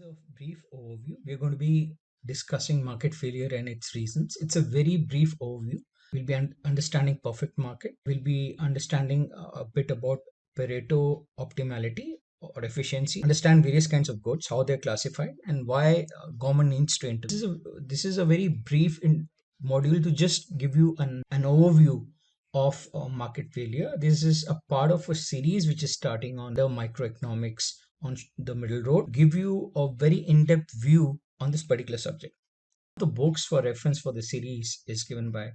As a brief overview, we're going to be discussing market failure and its reasons. It's a very brief overview. We'll be understanding perfect market. We'll be understanding a bit about Pareto optimality or efficiency, understand various kinds of goods, how they're classified, and why government needs to intervene. This is a very brief module to just give you an overview of market failure. This is a part of a series which is starting on the microeconomics on the middle road, give you a very in-depth view on this particular subject. The books for reference for the series is given by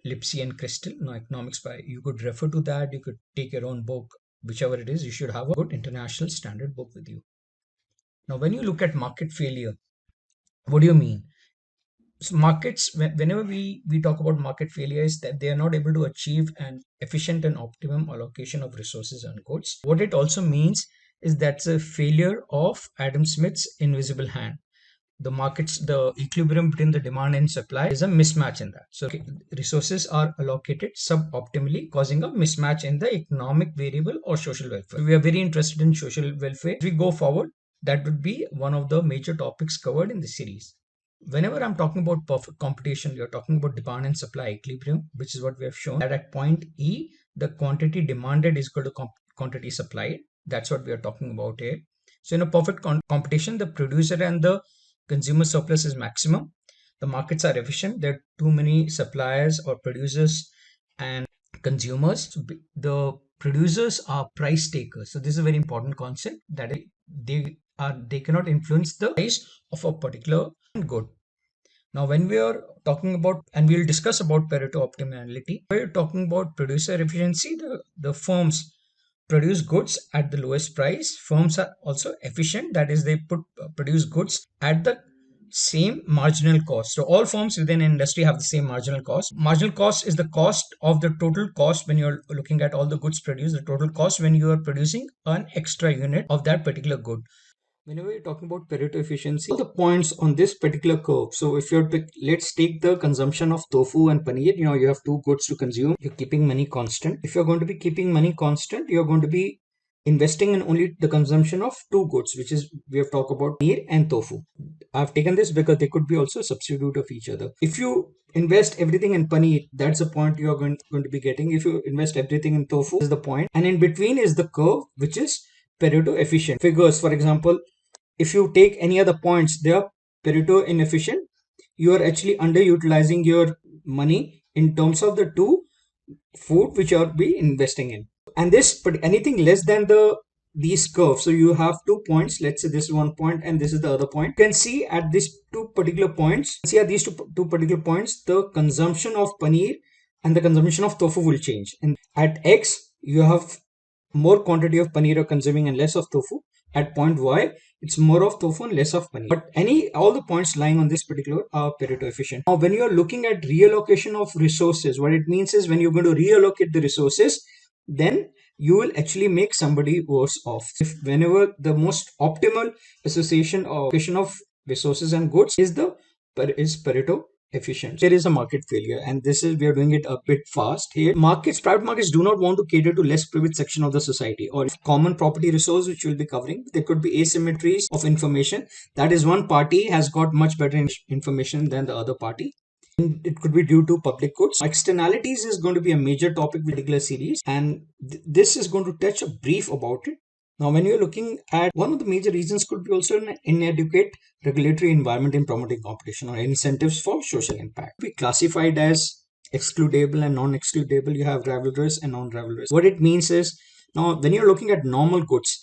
Lipsy and Crystal, No Economics by. You could refer to that. You could take your own book, whichever it is. You should have a good international standard book with you. Now, when you look at market failure, what do you mean? So markets, whenever we talk about market failure, is that they are not able to achieve an efficient and optimum allocation of resources and goods. What it also means is that's a failure of Adam Smith's invisible hand. The markets, the equilibrium between the demand and supply is a mismatch in that. So resources are allocated suboptimally, causing a mismatch in the economic variable or social welfare. We are very interested in social welfare. As we go forward, that would be one of the major topics covered in the series. Whenever I'm talking about perfect competition, we are talking about demand and supply equilibrium, which is what we have shown that at point E, the quantity demanded is equal to quantity supplied. That's what we are talking about here. So in a perfect competition, the producer and the consumer surplus is maximum. The markets are efficient. There are too many suppliers or producers and consumers. So the producers are price takers. So this is a very important concept that they cannot influence the price of a particular good. Now, when we are talking about, and we'll discuss about Pareto optimality, we're talking about producer efficiency. The firms produce goods at the lowest price. Firms are also efficient. That is, they produce goods at the same marginal cost. So all firms within an industry have the same marginal cost. Marginal cost is the cost of the total cost when you're looking at all the goods produced, the total cost when you are producing an extra unit of that particular good. Whenever you're talking about Pareto efficiency, all the points on this particular curve. So if you're let's take the consumption of tofu and paneer. You have two goods to consume. You're keeping money constant. If you're going to be keeping money constant, you're going to be investing in only the consumption of two goods, which is we have talked about paneer and tofu. I've taken this because they could be also a substitute of each other. If you invest everything in paneer, that's the point you are going to be getting. If you invest everything in tofu, is the point. And in between is the curve, which is Pareto efficient. Figures, for example, if you take any other points, they are Pareto inefficient. You are actually underutilizing your money in terms of the two food which you are be investing in. And this, but anything less than these curves. So you have 2 points. Let's say this is 1 point and this is the other point. You can see at these two particular points. See at these two particular points, the consumption of paneer and the consumption of tofu will change. And at X, you have more quantity of paneer you're consuming and less of tofu. At point Y, it's more of tofu and less of paneer. But all the points lying on this particular are Pareto efficient. Now, when you're looking at reallocation of resources, what it means is when you're going to reallocate the resources, then you will actually make somebody worse off. Whenever the most optimal association or allocation of resources and goods is Pareto efficient. There is a market failure, and we are doing it a bit fast here. Private markets do not want to cater to less privileged section of the society or common property resource, which we'll be covering. There could be asymmetries of information. That is, one party has got much better information than the other party. It could be due to public goods. Externalities is going to be a major topic with particular series, and this is going to touch a brief about it. Now, when you're looking at one of the major reasons could be also an inadequate regulatory environment in promoting competition or incentives for social impact. Be classified as excludable and non-excludable. You have rivalrous and non-rivalrous. What it means is, now when you're looking at normal goods,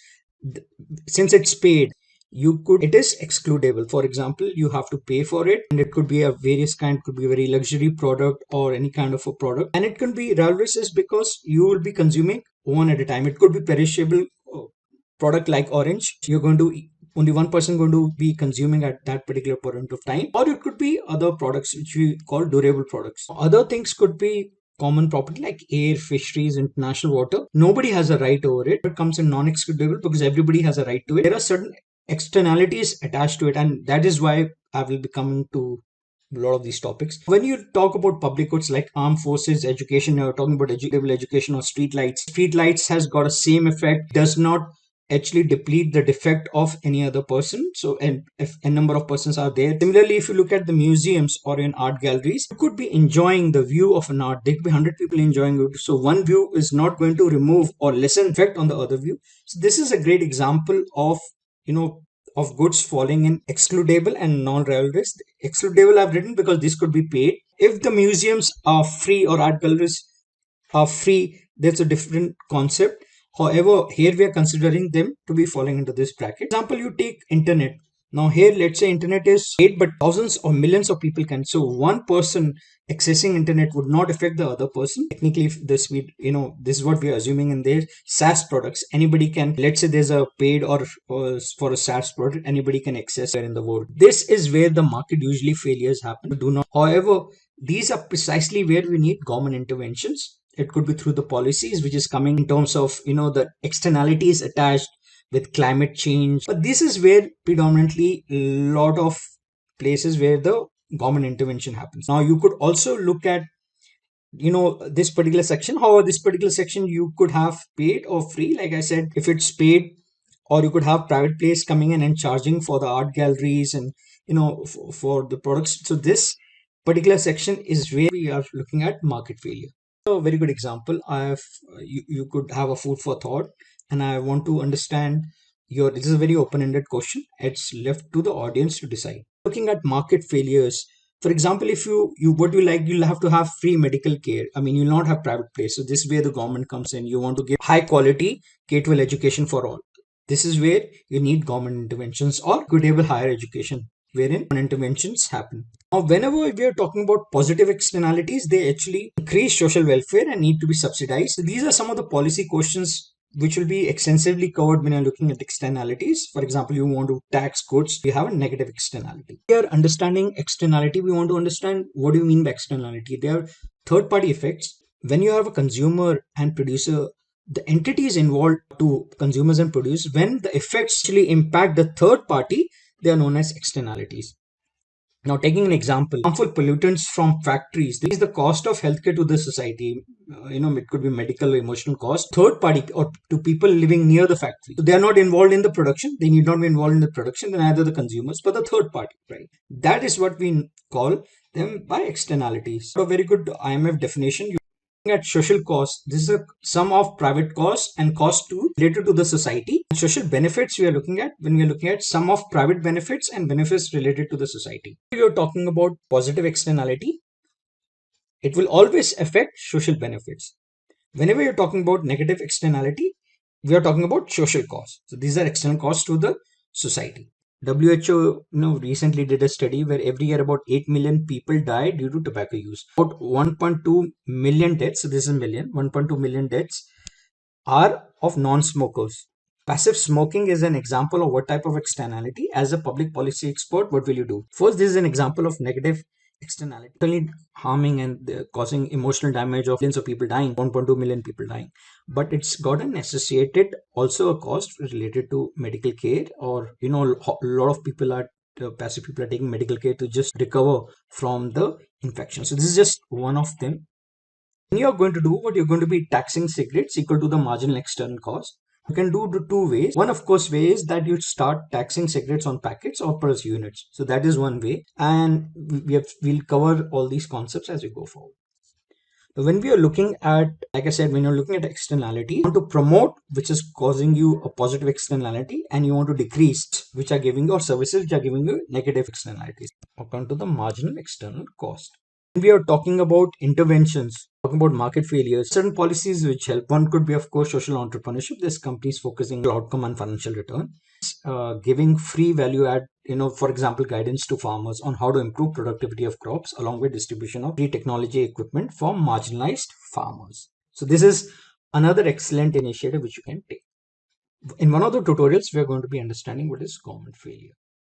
since it's paid, it is excludable. For example, you have to pay for it, and it could be a various kind, could be a very luxury product or any kind of a product. And it can be rivalrous is because you will be consuming one at a time. It could be perishable product like orange. Only one person going to be consuming at that particular point of time, or it could be other products which we call durable products. Other things could be common property like air, fisheries, international water. Nobody has a right over it. It comes in non-excludable because everybody has a right to it. There are certain externalities attached to it, and that is why I will be coming to a lot of these topics. When you talk about public goods like armed forces, education, you're talking about education or street lights. Street lights has got a same effect, does not actually deplete the defect of any other person. So, and if a number of persons are there. Similarly, if you look at the museums or in art galleries, you could be enjoying the view of an art. There could be 100 people enjoying it. So one view is not going to remove or lessen effect on the other view. So this is a great example of, of goods falling in excludable and non-rivalrous. Excludable I've written because this could be paid. If the museums are free or art galleries are free, that's a different concept. However, here we are considering them to be falling into this bracket. For example, you take internet. Now here, let's say internet is paid, but thousands or millions of people can. So one person accessing internet would not affect the other person. Technically, if this this is what we are assuming in their SaaS products. Anybody can, let's say there's a paid or for a SaaS product, anybody can access where in the world. This is where the market usually failures happen. Do not. However, these are precisely where we need government interventions. It could be through the policies which is coming in terms of the externalities attached with climate change. But this is where predominantly a lot of places where the government intervention happens. Now you could also look at this particular section. However, this particular section you could have paid or free. Like I said, if it's paid, or you could have private players coming in and charging for the art galleries and for the products. So this particular section is where we are looking at market failure. A very good example. You could have a food for thought, and I want to understand this is a very open-ended question. It's left to the audience to decide. Looking at market failures, for example, if you'll have to have free medical care. I mean, you'll not have private place. So this is where the government comes in. You want to give high quality K-12 education for all. This is where you need government interventions or equitable higher education, wherein interventions happen. Now, whenever we are talking about positive externalities, they actually increase social welfare and need to be subsidized. So these are some of the policy questions which will be extensively covered when you're looking at externalities. For example, you want to tax goods, you have a negative externality. Here, understanding externality, we want to understand what do you mean by externality. They are third-party effects. When you have a consumer and producer, the entities involved to consumers and produce, when the effects actually impact the third party, they are known as externalities. Now, taking an example, harmful pollutants from factories. This is the cost of healthcare to the society. It could be medical or emotional cost. Third party or to people living near the factory. So they are not involved in the production. They need not be involved in the production. Then either the consumers, but the third party, right? That is what we call them by externalities. So a very good IMF definition. At social costs, this is a sum of private costs and costs related to the society. Social benefits we are looking at when we are looking at sum of private benefits and benefits related to the society. If you are talking about positive externality, it will always affect social benefits. Whenever you're talking about negative externality, we are talking about social costs. So these are external costs to the society. WHO recently did a study where every year about 8 million people die due to tobacco use. About 1.2 million deaths, so this is 1.2 million deaths are of non-smokers. Passive smoking is an example of what type of externality. As a public policy expert, what will you do? First, this is an example of negative externality. Only harming and causing emotional damage of millions of people dying, 1.2 million people dying. But it's got an associated also a cost related to medical care, or a lot of people are passive people are taking medical care to just recover from the infection. So this is just one of them. When you're going to do what you're going to be taxing cigarettes equal to the marginal external cost. You can do the two ways. One, of course, way is that you start taxing cigarettes on packets or per units. So that is one way, and we'll cover all these concepts as we go forward. When we are looking at, like I said, when you're looking at externality, you want to promote which is causing you a positive externality, and you want to decrease which are giving you, or services which are giving you negative externalities. I'll come to the marginal external cost. When we are talking about interventions, talking about market failures, certain policies which help. One could be, of course, social entrepreneurship. This companies focusing on outcome and financial return, giving free value add, for example, guidance to farmers on how to improve productivity of crops, along with distribution of free technology equipment for marginalized farmers. So this is another excellent initiative which you can take. In one of the tutorials, we are going to be understanding what is government failure.